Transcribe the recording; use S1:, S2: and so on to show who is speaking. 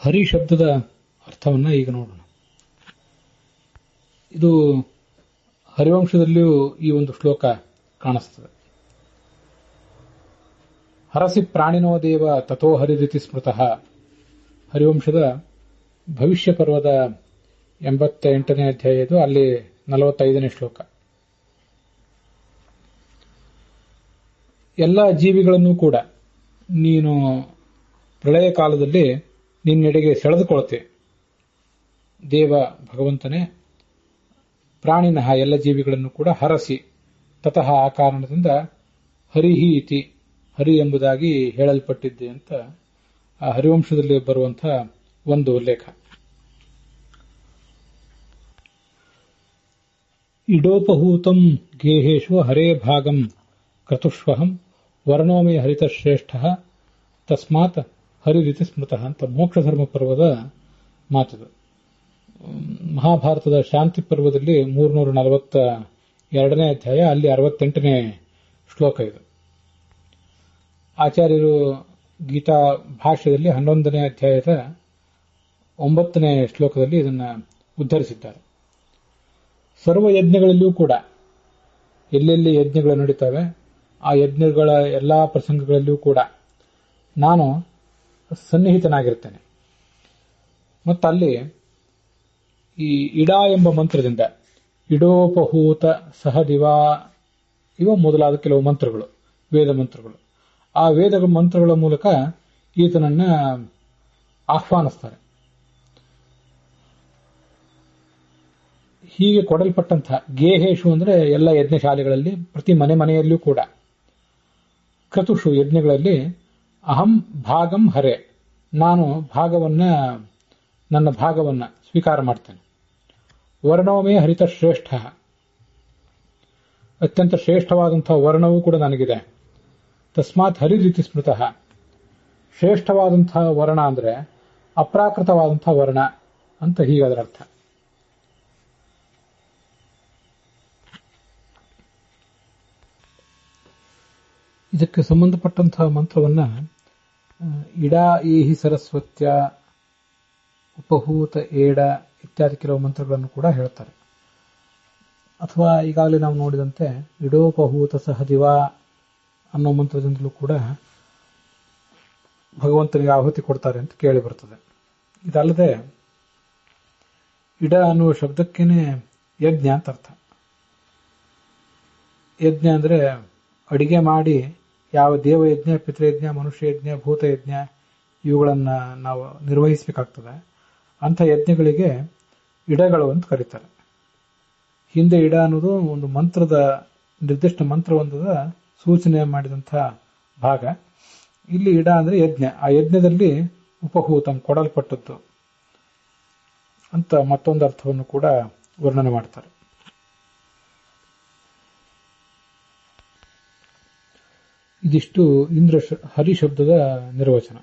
S1: ಹರಿ ಶಬ್ದದ ಅರ್ಥವನ್ನ ಈಗ ನೋಡೋಣ. ಇದು ಹರಿವಂಶದಲ್ಲಿಯೂ ಈ ಒಂದು ಶ್ಲೋಕ ಕಾಣಿಸ್ತದೆ. ಹರಸಿ ಪ್ರಾಣಿನೋ ದೇವ ತಥೋ ಹರಿರಿತಿ ಸ್ಮೃತಃ. ಹರಿವಂಶದ ಭವಿಷ್ಯ ಪರ್ವದ 88ನೇ ಅಧ್ಯಾಯ ಇದು. ಅಲ್ಲಿ 45ನೇ ಶ್ಲೋಕ. ಎಲ್ಲ ಜೀವಿಗಳನ್ನು ಕೂಡ ನೀನು ಪ್ರಳಯ ಕಾಲದಲ್ಲಿ ನಿನ್ನೆಡೆಗೆ ಸೆಳೆದುಕೊಳ್ಳುತ್ತೆ. ದೇವ ಭಗವಂತನೇ ಪ್ರಾಣಿನಃ ಎಲ್ಲ ಜೀವಿಗಳನ್ನು ಕೂಡ ಹರಸಿ ತತಃ ಆ ಕಾರಣದಿಂದ ಹರಿಹಿ ಇತಿ ಹರಿ ಎಂಬುದಾಗಿ ಹೇಳಲ್ಪಟ್ಟಿದ್ದೆ ಅಂತ ಆ ಹರಿವಂಶದಲ್ಲಿ ಬರುವಂತಹ ಒಂದು ಉಲ್ಲೇಖ. ಇಡೋಪಹೂತಂ ಗೇಹೇಶು ಹರೇ ಭಾಗಂ ಕ್ರತುಷ್ವಹಂ ವರ್ಣೋಮೇ ಹರಿತ ಶ್ರೇಷ್ಠ ತಸ್ಮಾತ್ ಹರಿರಿತಿ ಸ್ಮೃತಃ ಅಂತ ಮೋಕ್ಷ ಧರ್ಮ ಪರ್ವದ ಮಾತಿದು. ಮಹಾಭಾರತದ ಶಾಂತಿ ಪರ್ವದಲ್ಲಿ 342ನೇ ಅಧ್ಯಾಯ, ಅಲ್ಲಿ 68ನೇ ಶ್ಲೋಕ ಇದು. ಆಚಾರ್ಯರು ಗೀತಾ ಭಾಷ್ಯದಲ್ಲಿ 11ನೇ ಅಧ್ಯಾಯದ 9ನೇ ಶ್ಲೋಕದಲ್ಲಿ ಇದನ್ನು ಉದ್ಧರಿಸಿದ್ದಾರೆ. ಸರ್ವ ಯಜ್ಞಗಳಲ್ಲಿಯೂ ಕೂಡ ಎಲ್ಲೆಲ್ಲಿ ಯಜ್ಞಗಳು ನಡೀತವೆ ಆ ಯಜ್ಞಗಳ ಎಲ್ಲಾ ಪ್ರಸಂಗಗಳಲ್ಲಿಯೂ ಕೂಡ ನಾನು ಸನ್ನಿಹಿತನಾಗಿರ್ತೇನೆ. ಮತ್ತಲ್ಲಿ ಈ ಇಡಾ ಎಂಬ ಮಂತ್ರದಿಂದ ಇಡೋಪಹೂತ ಸಹದಿವಾ ಇವ ಮೊದಲಾದ ಕೆಲವು ಮಂತ್ರಗಳು, ವೇದ ಮಂತ್ರಗಳು, ಆ ವೇದ ಮಂತ್ರಗಳ ಮೂಲಕ ಈತನನ್ನ ಆಹ್ವಾನಿಸ್ತಾರೆ. ಹೀಗೆ ಕೊಡಲ್ಪಟ್ಟಂತಹ ಗೇಹೇಶು ಅಂದ್ರೆ ಎಲ್ಲ ಯಜ್ಞಶಾಲೆಗಳಲ್ಲಿ ಪ್ರತಿ ಮನೆಯಲ್ಲೂ ಕೂಡ, ಕ್ರತುಷು ಯಜ್ಞಗಳಲ್ಲಿ ಅಹಂ ಭಾಗಂ ಹರೆ ನಾನು ನನ್ನ ಭಾಗವನ್ನ ಸ್ವೀಕಾರ ಮಾಡ್ತೇನೆ. ವರ್ಣೋಮೇ ಹರಿತ ಶ್ರೇಷ್ಠ ಅತ್ಯಂತ ಶ್ರೇಷ್ಠವಾದಂತಹ ವರ್ಣವೂ ಕೂಡ ನನಗಿದೆ. ತಸ್ಮಾತ್ ಹರಿರೀತಿ ಸ್ಮೃತಃ ಶ್ರೇಷ್ಠವಾದಂತಹ ವರ್ಣ ಅಂದ್ರೆ ಅಪ್ರಾಕೃತವಾದಂತಹ ವರ್ಣ ಅಂತ ಹೀಗದರ ಅರ್ಥ. ಇದಕ್ಕೆ ಸಂಬಂಧಪಟ್ಟಂತಹ ಮಂತ್ರವನ್ನ ಇಡಾ ಏಹಿ ಸರಸ್ವತ್ಯ ಉಪಹೂತ ಏಡ ಇತ್ಯಾದಿ ಕೆಲವು ಮಂತ್ರಗಳನ್ನು ಕೂಡ ಹೇಳ್ತಾರೆ. ಅಥವಾ ಈಗಾಗಲೇ ನಾವು ನೋಡಿದಂತೆ ಇಡೋಪಹೂತ ಸಹದಿವ ಅನ್ನೋ ಮಂತ್ರದಿಂದಲೂ ಕೂಡ ಭಗವಂತನಿಗೆ ಆಹುತಿ ಕೊಡ್ತಾರೆ ಅಂತ ಕೇಳಿ ಬರ್ತದೆ. ಇದಲ್ಲದೆ ಇಡ ಅನ್ನುವ ಶಬ್ದಕ್ಕೇನೆ ಯಜ್ಞ ಅಂತ ಅರ್ಥ. ಯಜ್ಞ ಅಂದ್ರೆ ಅಡಿಗೆ ಮಾಡಿ ಯಾವ ದೇವಯಜ್ಞ, ಪಿತೃಯಜ್ಞ, ಮನುಷ್ಯಯಜ್ಞ, ಭೂತಯಜ್ಞ ಇವುಗಳನ್ನ ನಾವು ನಿರ್ವಹಿಸಬೇಕಾಗ್ತದೆ. ಅಂಥ ಯಜ್ಞಗಳಿಗೆ ಇಡಗಳು ಅಂತ ಕರೀತಾರೆ. ಹಿಂದೆ ಇಡ ಅನ್ನೋದು ಒಂದು ಮಂತ್ರದ ನಿರ್ದಿಷ್ಟ ಮಂತ್ರವೊಂದದ ಸೂಚನೆ ಮಾಡಿದಂತಹ ಭಾಗ. ಇಲ್ಲಿ ಇಡ ಅಂದ್ರೆ ಯಜ್ಞ. ಆ ಯಜ್ಞದಲ್ಲಿ ಉಪಹೂತಂ ಕೊಡಲ್ಪಟ್ಟದ್ದು ಅಂತ ಮತ್ತೊಂದು ಅರ್ಥವನ್ನು ಕೂಡ ವರ್ಣನೆ ಮಾಡ್ತಾರೆ. ಇದಿಷ್ಟು ಹರಿ ಶಬ್ದದ ನಿರ್ವಚನ.